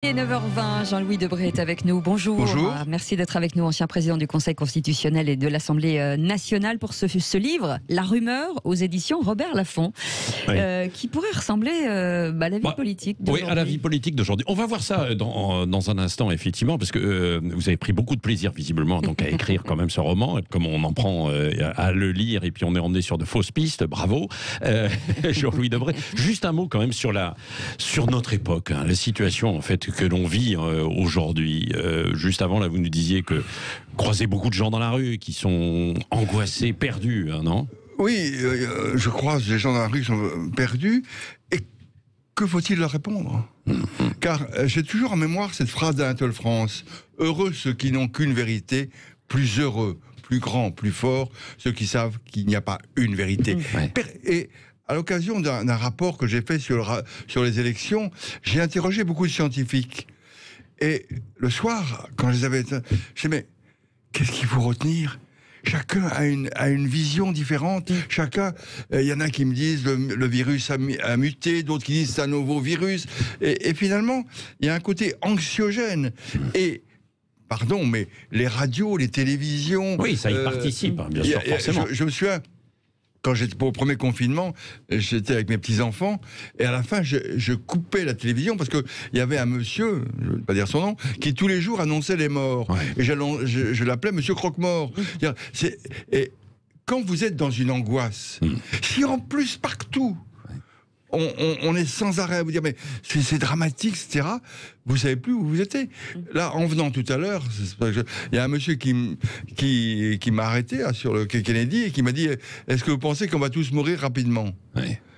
Et 9h20, Jean-Louis Debré est avec nous. Bonjour. Bonjour. Merci d'être avec nous, ancien président du Conseil constitutionnel et de l'Assemblée nationale, pour ce livre, La rumeur, aux éditions Robert Laffont, Oui. qui pourrait ressembler à la vie politique d'aujourd'hui. Oui, à la vie politique d'aujourd'hui. On va voir ça dans un instant, effectivement, parce que vous avez pris beaucoup de plaisir, visiblement, donc à écrire quand même ce roman, comme on en prend à le lire, et puis on est emmené sur de fausses pistes. Bravo, Jean-Louis Debré. Juste un mot quand même sur notre époque, hein, la situation en fait que l'on vit aujourd'hui. Juste avant, là, vous nous disiez que croisez beaucoup de gens dans la rue qui sont angoissés, perdus, hein, non ? Oui, je croise des gens dans la rue qui sont perdus. Et que faut-il leur répondre ? Car j'ai toujours en mémoire cette phrase d'Anatole France. Heureux ceux qui n'ont qu'une vérité, plus heureux, plus grand, plus fort, ceux qui savent qu'il n'y a pas une vérité. Ouais. Et à l'occasion d'un rapport que j'ai fait sur les élections, j'ai interrogé beaucoup de scientifiques. Et le soir, quand je les avais... Je disais, mais qu'est-ce qu'il faut retenir ? Chacun a une vision différente. Chacun, il y en a qui me disent le virus a muté, d'autres qui disent c'est un nouveau virus. Et finalement, il y a un côté anxiogène. Et pardon, mais les radios, les télévisions... Oui, ça y participe, hein, bien sûr, forcément. Je me souviens, quand j'étais pour le premier confinement, j'étais avec mes petits-enfants, et à la fin, je coupais la télévision, parce qu'il y avait un monsieur, je ne vais pas dire son nom, qui tous les jours annonçait les morts. Ouais. Et je l'appelais Monsieur Croque-Mort. Et quand vous êtes dans une angoisse, si en plus partout, on est sans arrêt à vous dire mais c'est dramatique, etc. Vous savez plus où vous étiez. Là, en venant tout à l'heure, il y a un monsieur qui m'a arrêté là, sur le quai Kennedy et qui m'a dit est-ce que vous pensez qu'on va tous mourir rapidement ?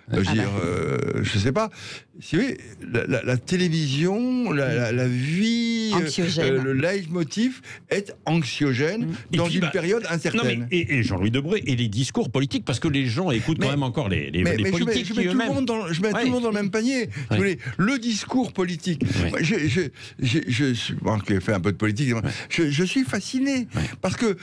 Je sais pas. Si vous voulez, la télévision, la vie, le leitmotiv est anxiogène dans une période incertaine. Non, et Jean-Louis Debré, et les discours politiques, parce que les gens écoutent quand même encore les politiques je mets tout le monde dans le même panier. Si vous voulez, le discours politique. Moi, je suis qui ai fait un peu de politique. Je suis fasciné parce que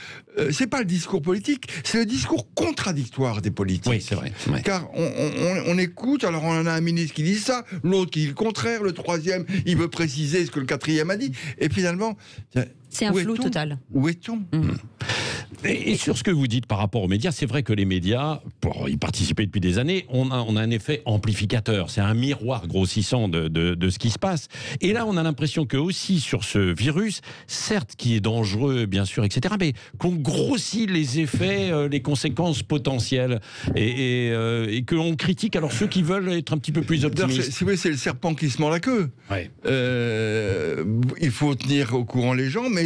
c'est pas le discours politique, c'est le discours contradictoire des politiques. Oui, c'est vrai. Car on écoute, alors on a un ministre qui dit ça, l'autre qui dit le contraire, le troisième, il veut préciser ce que le quatrième a dit, et finalement... C'est un flou total. Où est-on ? Et sur ce que vous dites par rapport aux médias, c'est vrai que les médias, pour y participer depuis des années, on a un effet amplificateur. C'est un miroir grossissant de ce qui se passe. Et là, on a l'impression que aussi sur ce virus, certes qui est dangereux, bien sûr, etc., mais qu'on grossit les effets, les conséquences potentielles, et qu'on critique alors ceux qui veulent être un petit peu plus optimistes. Si vous voulez, c'est le serpent qui se mord la queue. Ouais. Il faut tenir au courant les gens, mais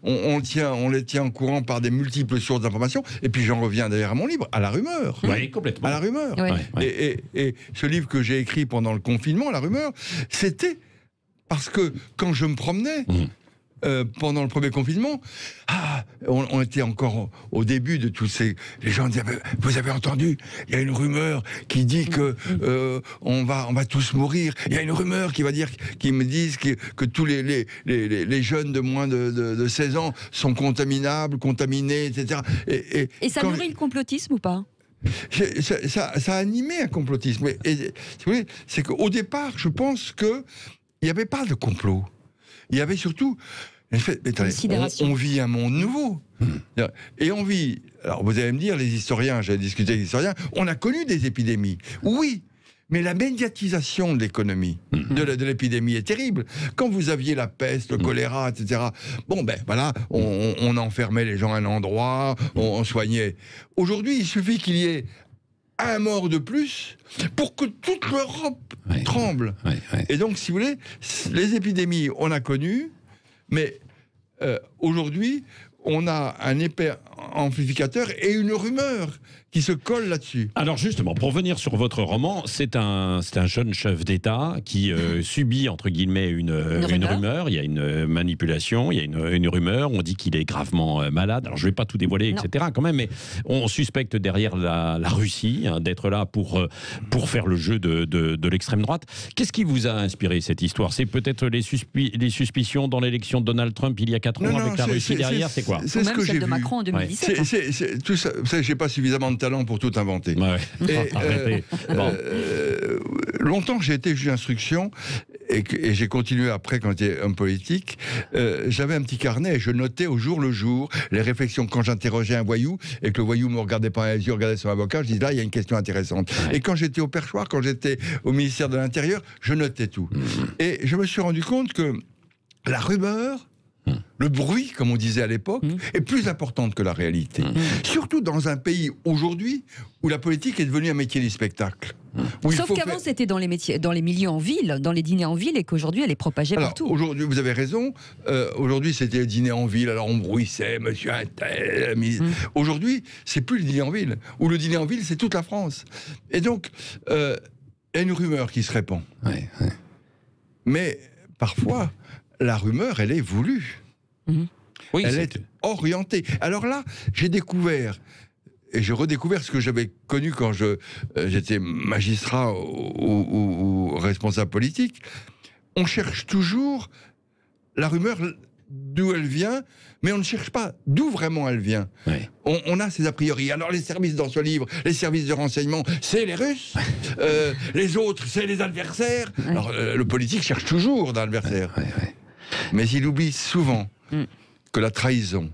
on les tient au courant par des multiples sources d'informations. Et puis j'en reviens d'ailleurs à mon livre, à la rumeur. Oui, complètement. À la rumeur. Oui. Et ce livre que j'ai écrit pendant le confinement, La rumeur, c'était parce que quand je me promenais, pendant le premier confinement, on était encore au début de tous ces... Les gens disaient, vous avez entendu, il y a une rumeur qui dit que on va tous mourir. Il y a une rumeur qui me disent que tous les jeunes de moins de 16 ans sont contaminés, etc. Et ça nourrit le complotisme ou pas ? Ça a animé un complotisme. Si vous voulez, c'est qu'au départ, je pense qu'il n'y avait pas de complot. Il y avait surtout... on vit un monde nouveau. Et on vit... Alors, vous allez me dire, les historiens, j'avais discuté avec les historiens, on a connu des épidémies. Oui, mais la médiatisation de l'économie, de l'épidémie est terrible. Quand vous aviez la peste, le choléra, etc., on enfermait les gens à un endroit, on soignait. Aujourd'hui, il suffit qu'il y ait un mort de plus pour que toute l'Europe tremble. Et donc, si vous voulez, les épidémies, on a connu, mais aujourd'hui, on a un épais amplificateur et une rumeur qui se colle là-dessus. Alors justement, pour venir sur votre roman, c'est un jeune chef d'État qui subit, entre guillemets, une rumeur. Il y a une manipulation, il y a une rumeur. On dit qu'il est gravement malade. Alors je ne vais pas tout dévoiler, etc. quand même, mais on suspecte derrière la Russie d'être là pour faire le jeu de l'extrême droite. Qu'est-ce qui vous a inspiré cette histoire ? C'est peut-être les suspicions dans l'élection de Donald Trump il y a 4 ans avec la Russie derrière, c'est quoi ? C'est ce que j'ai vu. Macron en 2017. Tout ça, vous savez, j'ai pas suffisamment de talent pour tout inventer. Arrêtez. Longtemps, j'ai été juge d'instruction et j'ai continué après quand j'étais homme politique, j'avais un petit carnet et je notais au jour le jour les réflexions quand j'interrogeais un voyou et que le voyou me regardait pas les yeux, regardait son avocat, je disais là il y a une question intéressante. Et quand j'étais au perchoir, quand j'étais au ministère de l'Intérieur, je notais tout. Et je me suis rendu compte que la rumeur, le bruit, comme on disait à l'époque, est plus importante que la réalité. Surtout dans un pays aujourd'hui où la politique est devenue un métier du spectacle. Sauf qu'avant, c'était dans les milieux en ville, dans les dîners en ville, et qu'aujourd'hui, elle est propagée partout. Aujourd'hui, vous avez raison. Aujourd'hui, c'était le dîner en ville. Alors, on bruissait, monsieur Attel. Aujourd'hui, c'est plus le dîner en ville. Ou le dîner en ville, c'est toute la France. Et donc, il y a une rumeur qui se répand. Mais parfois, la rumeur, elle est voulue. Oui, elle est orientée. Alors là, j'ai découvert, et j'ai redécouvert ce que j'avais connu quand j'étais magistrat ou responsable politique. On cherche toujours la rumeur d'où elle vient, mais on ne cherche pas d'où vraiment elle vient. On a ces a priori. Alors les services dans ce livre, les services de renseignement, c'est les Russes. Les autres, c'est les adversaires. Alors le politique cherche toujours d'adversaires. Mais il oublie souvent que la trahison,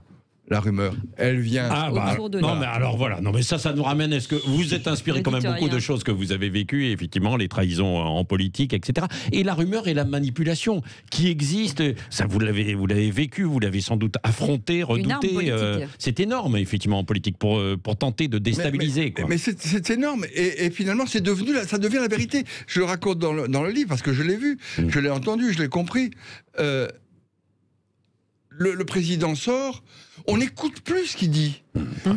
la rumeur, elle vient autour de non, nous. mais alors voilà, non mais ça nous ramène. Est-ce que vous êtes inspiré quand même beaucoup de choses que vous avez vécues, effectivement, les trahisons en politique, etc. Et la rumeur et la manipulation qui existe, ça vous l'avez vécu, vous l'avez sans doute affronté, redouté. C'est énorme, effectivement, en politique pour tenter de déstabiliser. Mais c'est énorme et finalement ça devient la vérité. Je le raconte dans le livre parce que je l'ai vu, je l'ai entendu, je l'ai compris. Le président sort, on n'écoute plus ce qu'il dit.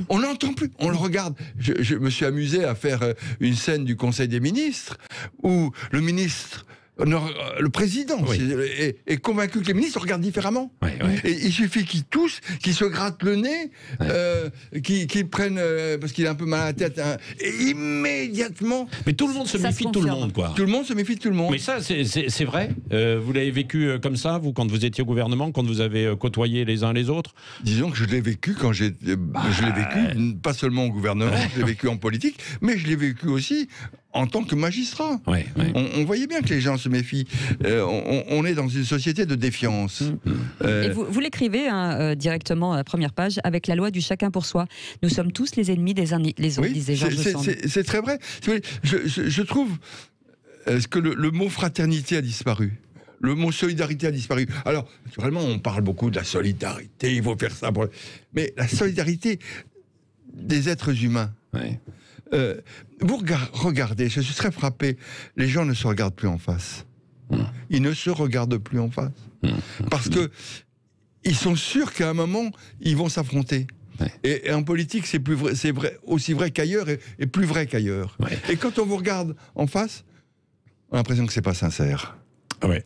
On n'entend plus, on le regarde. Je me suis amusé à faire une scène du Conseil des ministres où le ministre, le président est convaincu que les ministres regardent différemment. Et il suffit qu'il tousse, qu'il se gratte le nez, qu'il prenne, parce qu'il est un peu mal à la tête, et immédiatement... Mais tout le monde se méfie de tout le monde, quoi. Tout le monde se méfie de tout le monde. Mais ça, c'est vrai. Vous l'avez vécu comme ça, vous, quand vous étiez au gouvernement, quand vous avez côtoyé les uns les autres? Disons que je l'ai vécu quand je l'ai vécu, pas seulement au gouvernement, je l'ai vécu en politique, mais je l'ai vécu aussi en tant que magistrat. On voyait bien que les gens se méfient. On est dans une société de défiance. Et vous l'écrivez directement à la première page, avec la loi du chacun pour soi. Nous sommes tous les ennemis des uns les autres, disait Georges Sand. C'est très vrai. Je trouve que le mot fraternité a disparu. Le mot solidarité a disparu. Alors, naturellement, on parle beaucoup de la solidarité, il faut faire ça. Mais la solidarité des êtres humains... vous regardez, je suis très frappé, les gens ne se regardent plus en face. Ils ne se regardent plus en face. Parce que ils sont sûrs qu'à un moment, ils vont s'affronter. Et en politique, c'est aussi vrai qu'ailleurs et plus vrai qu'ailleurs. Et quand on vous regarde en face, on a l'impression que c'est pas sincère.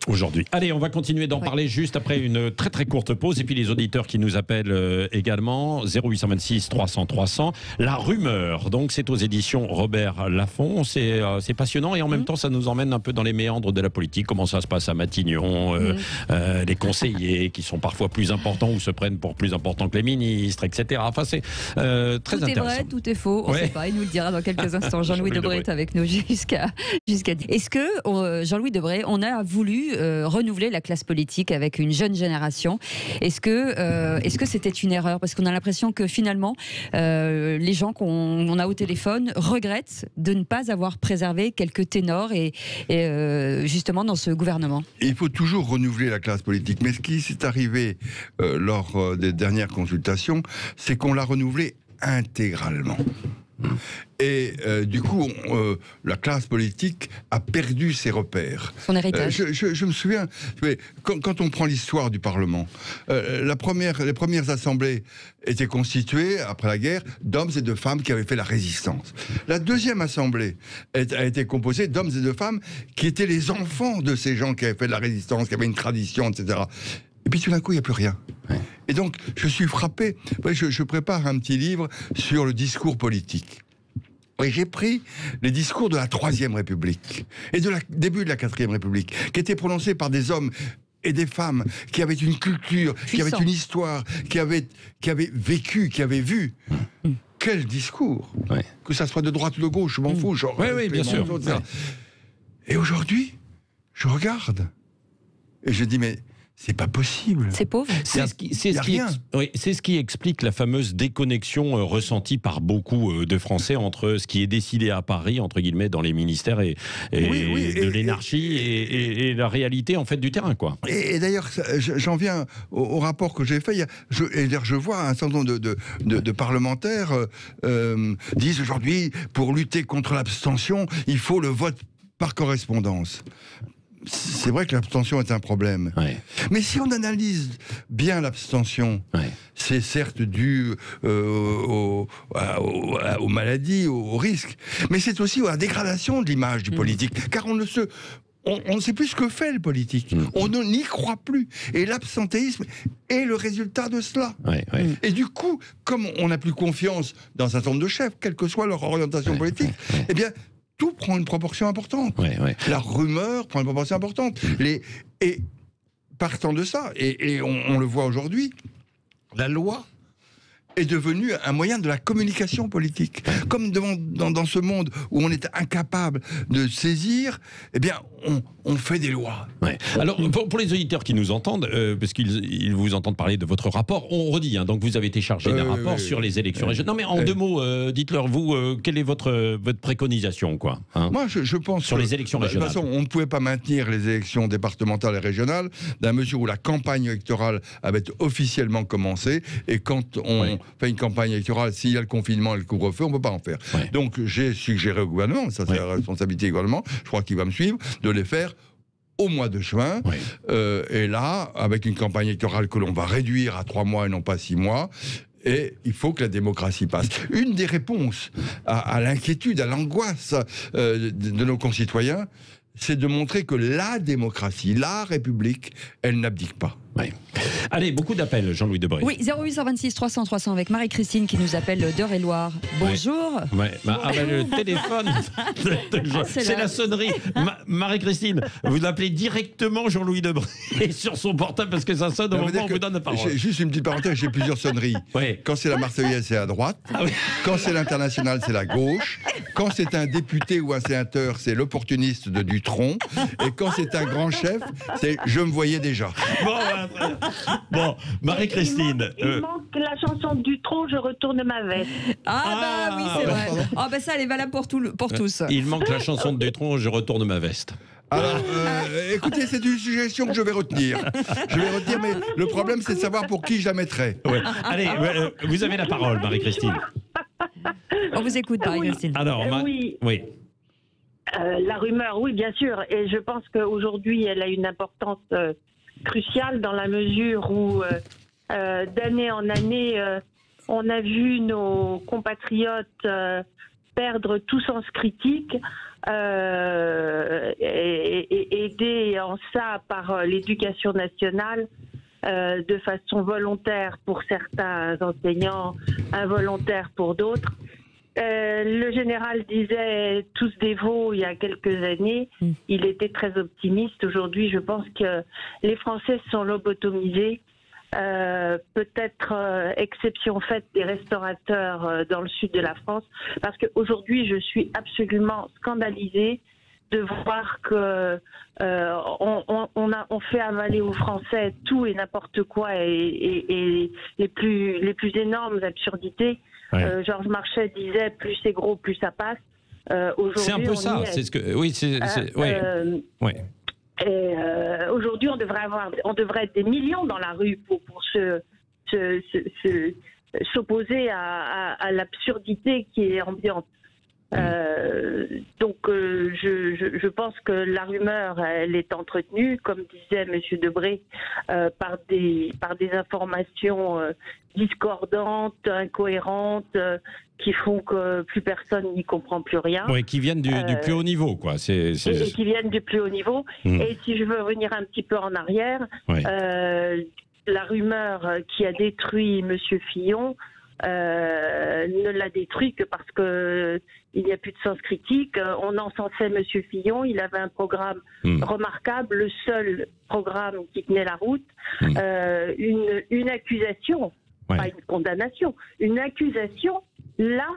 Aujourd'hui. Allez, on va continuer d'en parler juste après une très très courte pause. Et puis les auditeurs qui nous appellent également, 0826 300 300. La rumeur, donc c'est aux éditions Robert Laffont. C'est passionnant et en même temps ça nous emmène un peu dans les méandres de la politique. Comment ça se passe à Matignon, les conseillers qui sont parfois plus importants ou se prennent pour plus importants que les ministres, etc. Enfin c'est très intéressant. Tout est vrai, tout est faux. On ne sait pas, il nous le dira dans quelques instants. Jean-Louis Debré est avec nous jusqu'à 10. Est-ce que, Jean-Louis Debré, on a voulu renouveler la classe politique avec une jeune génération? Est-ce que c'était une erreur? Parce qu'on a l'impression que finalement, les gens qu'on a au téléphone regrettent de ne pas avoir préservé quelques ténors et justement dans ce gouvernement. Il faut toujours renouveler la classe politique. Mais ce qui s'est arrivé lors des dernières consultations, c'est qu'on l'a renouvelée intégralement. Et du coup, la classe politique a perdu ses repères. Son héritage. Je me souviens, quand on prend l'histoire du Parlement, les premières assemblées étaient constituées, après la guerre, d'hommes et de femmes qui avaient fait la résistance. La deuxième assemblée a été composée d'hommes et de femmes qui étaient les enfants de ces gens qui avaient fait de la résistance, qui avaient une tradition, etc. Et puis tout d'un coup, il n'y a plus rien. Et donc, je suis frappé. Je prépare un petit livre sur le discours politique. Et j'ai pris les discours de la Troisième République et début de la Quatrième République, qui étaient prononcés par des hommes et des femmes qui avaient une culture, qui avaient une histoire, qui avaient vécu, qui avaient vu. Quel discours! Que ça soit de droite ou de gauche, je m'en fous. Oui, bien sûr. Et aujourd'hui, je regarde. Et je dis, mais c'est pas possible. C'est pauvre. C'est ce qui explique la fameuse déconnexion ressentie par beaucoup de Français entre ce qui est décidé à Paris, entre guillemets, dans les ministères et de l'énarchie et la réalité en fait du terrain, quoi. Et d'ailleurs, j'en viens au rapport que j'ai fait. Je vois un certain nombre de parlementaires disent aujourd'hui, pour lutter contre l'abstention, il faut le vote par correspondance. C'est vrai que l'abstention est un problème. Ouais. Mais si on analyse bien l'abstention, c'est certes dû aux maladies, aux risques, mais c'est aussi à la dégradation de l'image du politique. Car on ne sait plus ce que fait le politique. On n'y croit plus. Et l'absentéisme est le résultat de cela. Et du coup, comme on n'a plus confiance dans un certain nombre de chefs, quelle que soit leur orientation politique, eh bien, tout prend une proportion importante. La rumeur prend une proportion importante. Et partant de ça, et on le voit aujourd'hui, la loi est devenue un moyen de la communication politique. Comme dans ce monde où on est incapable de saisir, eh bien, on fait des lois. Alors, pour les auditeurs qui nous entendent, parce qu'ils vous entendent parler de votre rapport, on redit, donc vous avez été chargé d'un rapport sur les élections régionales. Non, mais en 2 mots, dites-leur, vous, quelle est votre préconisation, quoi, Moi, je pense sur les élections régionales. De toute façon, on ne pouvait pas maintenir les élections départementales et régionales, dans la mesure où la campagne électorale avait officiellement commencé, et quand on fait une campagne électorale, s'il y a le confinement et le couvre-feu, on ne peut pas en faire. Donc, j'ai suggéré au gouvernement, ça c'est la responsabilité du gouvernement, je crois qu'il va me suivre, de les faire au mois de juin, et là, avec une campagne électorale que l'on va réduire à 3 mois et non pas 6 mois, et il faut que la démocratie passe. Une des réponses à l'inquiétude, à l'angoisse de nos concitoyens, c'est de montrer que la démocratie, la République, elle n'abdique pas. Allez, beaucoup d'appels, Jean-Louis Debré. Oui, 0826 300 300 avec Marie-Christine qui nous appelle d'Eure-et-Loire. Bonjour. Le téléphone, c'est la sonnerie. Marie-Christine, vous appelez directement Jean-Louis Debré sur son portable parce que ça sonne au moment où on vous donne la parole. Juste une petite parenthèse, j'ai plusieurs sonneries. Quand c'est la Marseillaise, c'est à droite. Quand c'est l'international, c'est la gauche. Quand c'est un député ou un sénateur, c'est l'opportuniste de Dutronc. Et quand c'est un grand chef, c'est « Je me voyais déjà ». Bon, Marie-Christine. Il manque la chanson de Dutronc, je retourne ma veste. Oui, c'est vrai. Ça, elle est valable pour tous. Il manque la chanson de Dutronc, je retourne ma veste. Alors, écoutez, c'est une suggestion que je vais retenir. Mais le problème, c'est de savoir pour qui je la mettrai. Allez, vous avez la parole, Marie-Christine. On vous écoute, Marie-Christine. Alors, oui. La rumeur, oui, bien sûr. Et je pense qu'aujourd'hui, elle a une importance cruciale dans la mesure où, d'année en année, on a vu nos compatriotes perdre tout sens critique, aidés en ça par l'éducation nationale, de façon volontaire pour certains enseignants, involontaire pour d'autres. Le général disait tous des veaux il y a quelques années. Il était très optimiste. Aujourd'hui, je pense que les Français sont lobotomisés. Peut-être exception faite des restaurateurs dans le sud de la France, parce qu'aujourd'hui, je suis absolument scandalisée de voir que on fait avaler aux Français tout et n'importe quoi et les plus énormes absurdités. Georges Marchais disait plus c'est gros, plus ça passe. C'est un peu ça. C'est ce que. Oui, aujourd'hui, on devrait être des millions dans la rue pour s'opposer à l'absurdité qui est ambiante. Donc, je pense que la rumeur, elle est entretenue, comme disait M. Debré, par des informations discordantes, incohérentes, qui font que plus personne n'y comprend plus rien. Oui, qui viennent du plus haut niveau, quoi. Et qui viennent du plus haut niveau. Et si je veux revenir un petit peu en arrière, la rumeur qui a détruit M. Fillon, ne l'a détruit que parce que il n'y a plus de sens critique. On encensait M. Fillon, il avait un programme remarquable, le seul programme qui tenait la route. Une accusation, pas une condamnation, une accusation, là,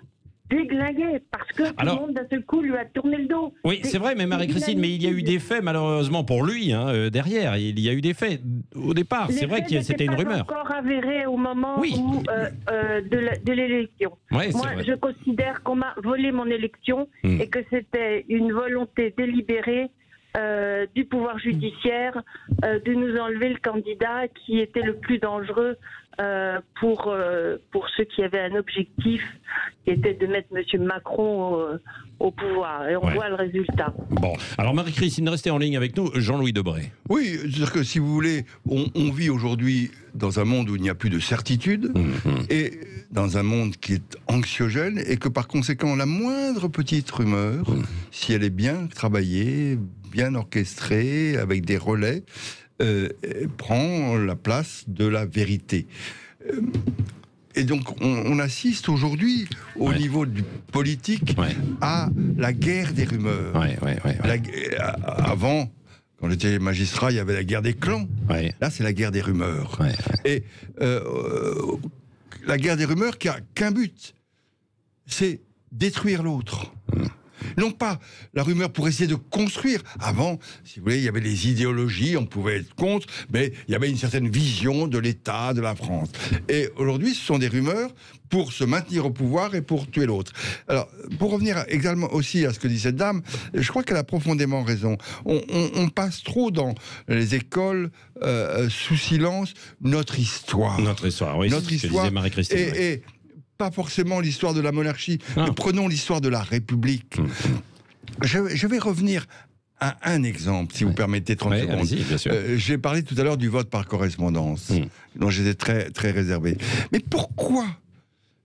déglingué parce que tout le monde d'un seul coup lui a tourné le dos. Oui, c'est vrai, mais Marie-Christine, mais il y a eu des faits malheureusement pour lui derrière. Il y a eu des faits au départ. C'est vrai que c'était une rumeur. Encore avéré au moment de l'élection. Ouais, moi, je considère qu'on m'a volé mon élection et que c'était une volonté délibérée du pouvoir judiciaire de nous enlever le candidat qui était le plus dangereux pour ceux qui avaient un objectif qui était de mettre M. Macron au pouvoir. Et on voit le résultat. Bon, alors Marie-Christine, restez en ligne avec nous. Jean-Louis Debré. Oui, c'est-à-dire que si vous voulez, on vit aujourd'hui dans un monde où il n'y a plus de certitude et dans un monde qui est anxiogène et que par conséquent, la moindre petite rumeur, si elle est bien travaillée, bien orchestrée, avec des relais, prend la place de la vérité. Et donc, on assiste aujourd'hui, au niveau du politique, à la guerre des rumeurs. Avant, quand j'étais magistrat, il y avait la guerre des clans. Là, c'est la guerre des rumeurs. Et la guerre des rumeurs qui a qu'un but, c'est détruire l'autre. Non pas la rumeur pour essayer de construire. Avant, si vous voulez, il y avait des idéologies, on pouvait être contre, mais il y avait une certaine vision de l'État, de la France. Et aujourd'hui, ce sont des rumeurs pour se maintenir au pouvoir et pour tuer l'autre. Alors, pour revenir également aussi à ce que dit cette dame, je crois qu'elle a profondément raison. On passe trop dans les écoles sous silence notre histoire. Notre histoire, oui. Notre histoire. Marie-Christine. Et pas forcément l'histoire de la monarchie, mais prenons l'histoire de la République. Je vais revenir à un exemple, si vous permettez 30 secondes. Bien sûr. J'ai parlé tout à l'heure du vote par correspondance, dont j'étais très, très réservé. Mais pourquoi,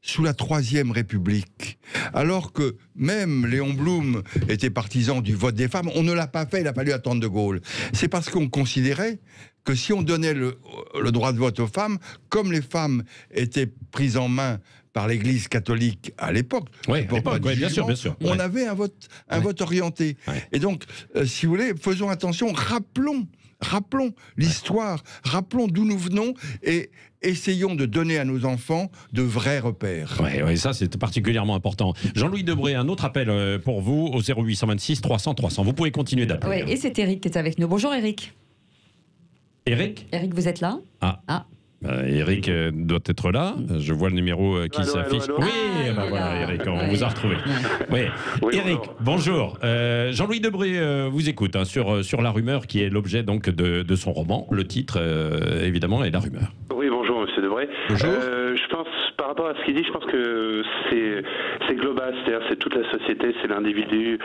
sous la Troisième République, alors que même Léon Blum était partisan du vote des femmes, on ne l'a pas fait, il a fallu attendre De Gaulle. C'est parce qu'on considérait que si on donnait le droit de vote aux femmes, comme les femmes étaient prises en main par l'Église catholique à l'époque, bien sûr. on avait un vote orienté. Et donc, si vous voulez, faisons attention, rappelons l'histoire, rappelons d'où nous venons et essayons de donner à nos enfants de vrais repères. Oui, ça c'est particulièrement important. Jean-Louis Debré, un autre appel pour vous au 0826 300 300. Vous pouvez continuer d'appeler. Et c'est Eric qui est avec nous. Bonjour Eric. Eric, vous êtes là? Eric doit être là. Je vois le numéro qui s'affiche. Allô. Oui, voilà, Eric, on vous a retrouvé. Oui. Eric, bonjour. Jean-Louis Debré vous écoute sur la rumeur qui est l'objet donc de son roman. Le titre, évidemment, est La rumeur. Oui, bonjour, monsieur Debré. Bonjour. Je pense, par rapport à ce qu'il dit, je pense que c'est global, c'est-à-dire c'est toute la société, c'est l'individu.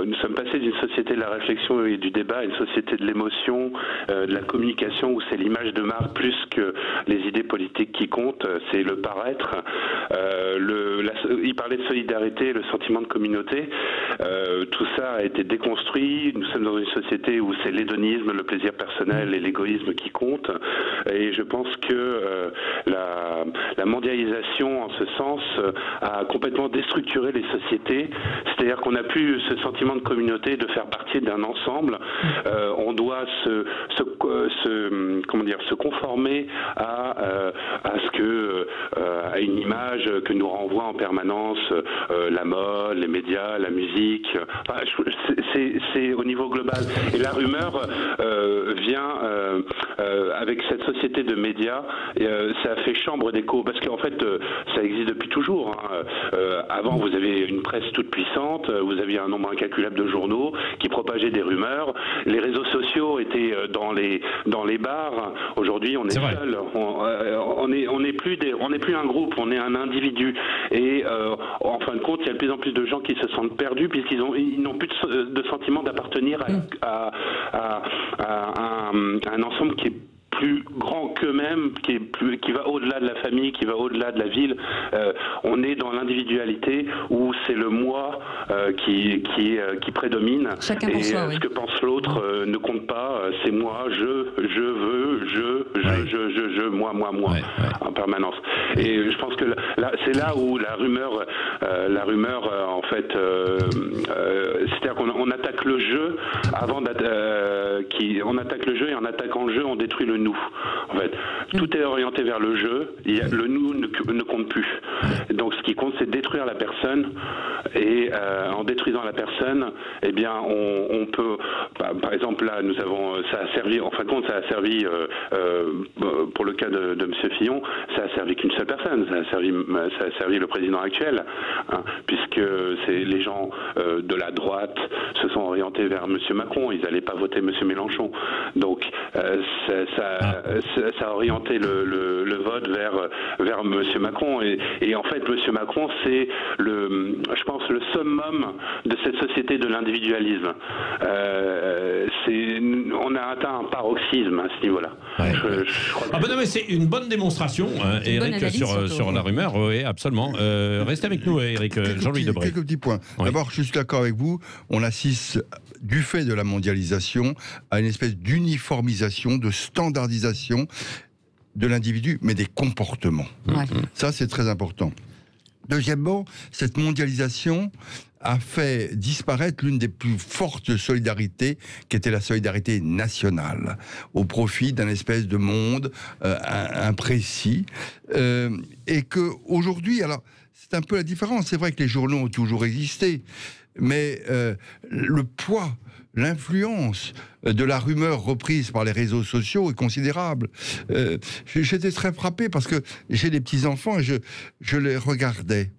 Nous sommes passés d'une société de la réflexion et du débat à une société de l'émotion, de la communication, où c'est l'image de marque plus que les idées politiques qui comptent, c'est le paraître. Il parlait de solidarité, le sentiment de communauté. Tout ça a été déconstruit. Nous sommes dans une société où c'est l'hédonisme, le plaisir personnel et l'égoïsme qui comptent. Et je pense que la mondialisation, en ce sens, a complètement déstructuré les sociétés. C'est-à-dire qu'on n'a plus ce sentiment de communauté, de faire partie d'un ensemble. On doit se conformer à une image que nous renvoie en permanence la mode, les médias, la musique. Enfin, c'est au niveau global. Et la rumeur vient avec cette société de médias. Ça a fait chambre d'écho parce qu'en fait, ça existe depuis toujours. Avant, vous avez une presse toute puissante, vous aviez un nombre incalculable de journaux qui propageaient des rumeurs. Les réseaux sociaux étaient dans les bars. Aujourd'hui, on est seul. On n'est plus un groupe, on est un individu. Et en fin de compte, il y a de plus en plus de gens qui se sentent perdus puisqu'ils n'ont plus de sentiment d'appartenir à un ensemble qui est plus grand qu'eux-mêmes, qui va au-delà de la famille, qui va au-delà de la ville. On est dans l'individualité où c'est le moi qui prédomine. Chacun et pour soi, ce que pense l'autre ne compte pas. C'est moi, je veux, moi, en permanence. Et je pense que c'est là où la rumeur en fait, c'est-à-dire qu'on attaque le jeu avant on attaque le jeu et en attaquant le jeu, on détruit le nous. En fait, tout est orienté vers le jeu. Le nous ne compte plus. Donc, ce qui compte, c'est détruire la personne. Et en détruisant la personne, eh bien, on peut, par exemple, là, ça a servi. En fin de compte, ça a servi pour le cas de M. Fillon, ça a servi qu'une seule personne. Ça a servi le président actuel, hein, puisque les gens de la droite se sont orientés vers M. Macron. Ils n'allaient pas voter M. Mélenchon. Donc, ça a orienté le vote vers M. Macron. Et en fait, M. Macron, c'est je pense, le summum de cette société de l'individualisme. On a atteint un paroxysme à ce niveau-là. Ouais. Mais c'est une bonne démonstration, Éric, sur la rumeur. Oui, absolument. Restez avec nous, Éric. Jean-Louis Debré. Quelques petits points. Oui. D'abord, je suis d'accord avec vous. On assiste, du fait de la mondialisation, à une espèce d'uniformisation, de standardisation de l'individu, mais des comportements. Ouais. Ça, c'est très important. Deuxièmement, cette mondialisation a fait disparaître l'une des plus fortes solidarités, qui était la solidarité nationale, au profit d'un espèce de monde imprécis. Et qu'aujourd'hui, alors, c'est un peu la différence. C'est vrai que les journaux ont toujours existé, mais le poids, l'influence de la rumeur reprise par les réseaux sociaux est considérable. J'étais très frappé parce que j'ai des petits-enfants et je les regardais.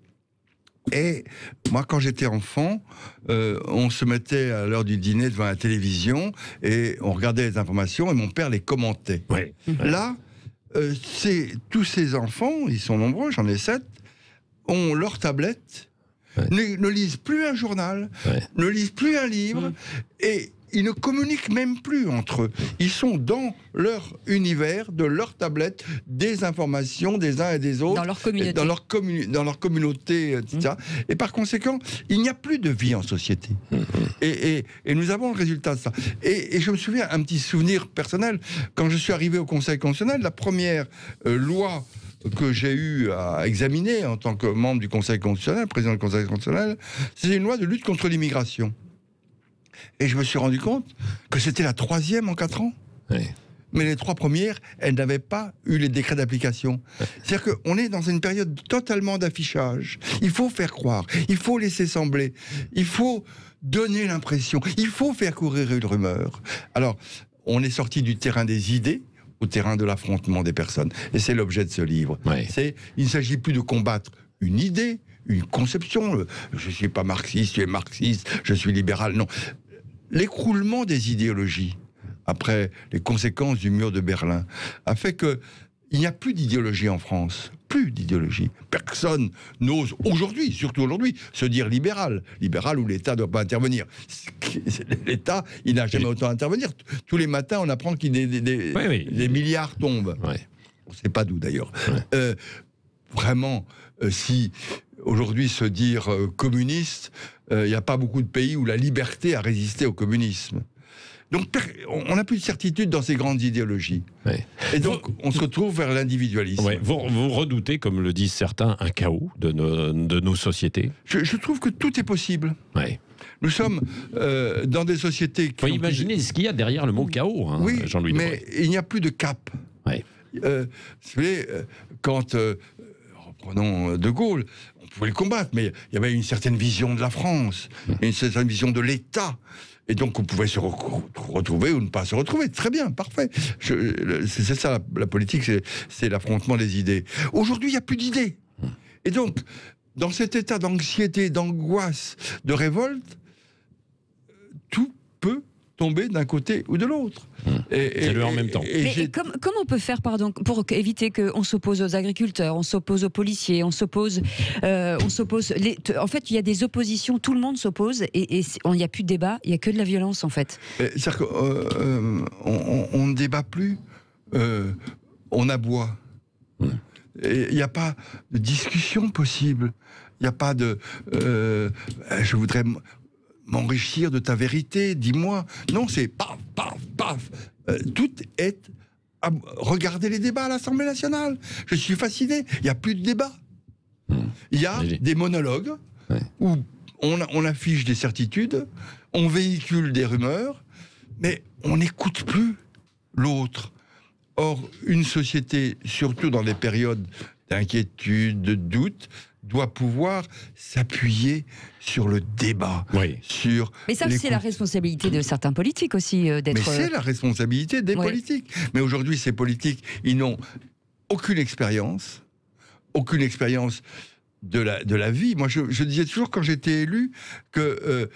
Et moi, quand j'étais enfant, on se mettait à l'heure du dîner devant la télévision et on regardait les informations et mon père les commentait. Ouais. Là, tous ces enfants, ils sont nombreux, j'en ai 7, ont leur tablette, ne lisent plus un journal, ne lisent plus un livre, et ils ne communiquent même plus entre eux. Ils sont dans leur univers, de leur tablette, des informations des uns et des autres. Dans leur communauté. Dans leur communauté, etc. Et par conséquent, il n'y a plus de vie en société. Et nous avons le résultat de ça. Et je me souviens, un petit souvenir personnel, quand je suis arrivé au Conseil constitutionnel, la première loi que j'ai eu à examiner en tant que membre du Conseil constitutionnel, président du Conseil constitutionnel, c'est une loi de lutte contre l'immigration. Et je me suis rendu compte que c'était la 3e en 4 ans. Oui. Mais les 3 premières, elles n'avaient pas eu les décrets d'application. C'est-à-dire qu'on est dans une période totalement d'affichage. Il faut faire croire, il faut laisser sembler, il faut donner l'impression, il faut faire courir une rumeur. Alors, on est sorti du terrain des idées au terrain de l'affrontement des personnes. Et c'est l'objet de ce livre. Oui. Il ne s'agit plus de combattre une idée, une conception. Je ne suis pas marxiste, tu es marxiste, je suis libéral. Non. L'écroulement des idéologies, après les conséquences du mur de Berlin, a fait que il n'y a plus d'idéologie en France. Plus d'idéologie. Personne n'ose aujourd'hui, surtout aujourd'hui, se dire libéral. Libéral où l'État ne doit pas intervenir. L'État, il n'a jamais autant intervenir. Tous les matins, on apprend qu'il des milliards tombent. Ouais. On ne sait pas d'où d'ailleurs. Vraiment, si aujourd'hui se dire communiste, il n'y a pas beaucoup de pays où la liberté a résisté au communisme. Donc on n'a plus de certitude dans ces grandes idéologies. Ouais. Et donc on se retrouve vers l'individualisme. Ouais. Vous redoutez, comme le disent certains, un chaos de nos sociétés? Je trouve que tout est possible. Ouais. Nous sommes dans des sociétés qui... Il faut imaginer ce qu'il y a derrière le mot chaos, hein, oui, Jean-Louis Debré. Mais il n'y a plus de cap. Ouais. Vous savez, quand... reprenons De Gaulle, on pouvait le combattre, mais il y avait une certaine vision de la France, une certaine vision de l'État. Et donc on pouvait se retrouver ou ne pas se retrouver. Très bien, parfait. C'est ça la politique, c'est l'affrontement des idées. Aujourd'hui, il n'y a plus d'idées. Et donc, dans cet état d'anxiété, d'angoisse, de révolte, tout peut tomber d'un côté ou de l'autre. C'est le en même temps. Mais comment on peut faire pour éviter qu'on s'oppose aux agriculteurs, on s'oppose aux policiers, on s'oppose... En fait, il y a des oppositions, tout le monde s'oppose, et il n'y a plus de débat, il n'y a que de la violence, en fait. C'est-à-dire qu'on ne débat plus, on aboie. Il n'y a pas de discussion possible. Il n'y a pas de... je voudrais... m'enrichir de ta vérité, dis-moi. Non, c'est paf, paf, paf. Tout est... Regardez les débats à l'Assemblée nationale. Je suis fasciné. Il n'y a plus de débat. Il y a des monologues où on affiche des certitudes, on véhicule des rumeurs, mais on n'écoute plus l'autre. Or, une société, surtout dans des périodes d'inquiétude, de doute, doit pouvoir s'appuyer sur le débat. Oui. Mais ça, c'est la responsabilité de certains politiques aussi d'être... Mais c'est la responsabilité des politiques. Mais aujourd'hui, ces politiques, ils n'ont aucune expérience de la vie. Moi, je disais toujours quand j'étais élu que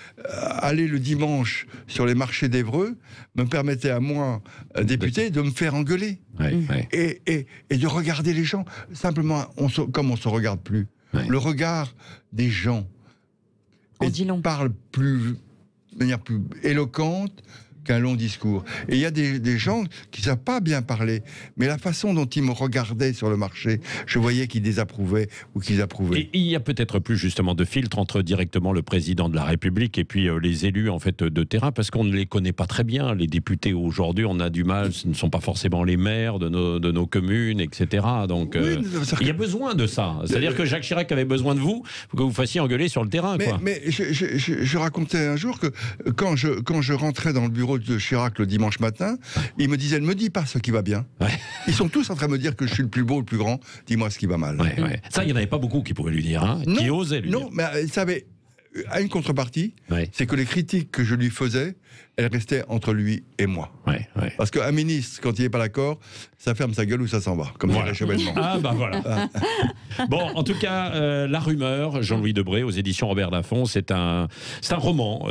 aller le dimanche sur les marchés d'Évreux me permettait à moi, député, de me faire engueuler. Et de regarder les gens simplement comme on se regarde plus. Le regard des gens parle de manière plus éloquente qu'un long discours. Et il y a des gens qui ne savent pas bien parler, mais la façon dont ils me regardaient sur le marché, je voyais qu'ils désapprouvaient ou qu'ils approuvaient. Et il y a peut-être plus justement de filtre entre directement le président de la République et puis les élus en fait de terrain, parce qu'on ne les connaît pas très bien. Les députés aujourd'hui, on a du mal, ce ne sont pas forcément les maires de nos communes, etc. Donc il y a besoin de ça. C'est-à-dire que Jacques Chirac avait besoin de vous pour que vous fassiez engueuler sur le terrain. Mais je racontais un jour que quand je rentrais dans le bureau de Chirac le dimanche matin, il me disait, ne me dis pas ce qui va bien. Ils sont tous en train de me dire que je suis le plus beau, le plus grand, dis-moi ce qui va mal. Ça, il n'y en avait pas beaucoup qui pouvaient lui dire, qui osaient lui dire. Non, mais ça avait une contrepartie, c'est que les critiques que je lui faisais, elles restaient entre lui et moi. Parce qu'un ministre, quand il n'est pas d'accord, ça ferme sa gueule ou ça s'en va, comme dirait Chevènement. Ah bah voilà. Bon, en tout cas, La Rumeur, Jean-Louis Debré, aux éditions Robert Laffont, c'est un roman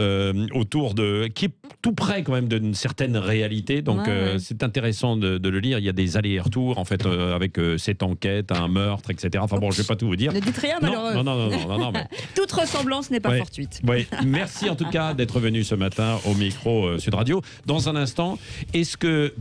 qui est tout près quand même d'une certaine réalité, donc c'est intéressant de le lire. Il y a des allers-retours en fait avec cette enquête, un meurtre, etc. Enfin bon, je ne vais pas tout vous dire. Ne dites rien, malheureux. Non. Mais... Toute ressemblance n'est pas fortuite. Merci en tout cas d'être venu ce matin au micro Sud Radio. Dans un instant, est-ce que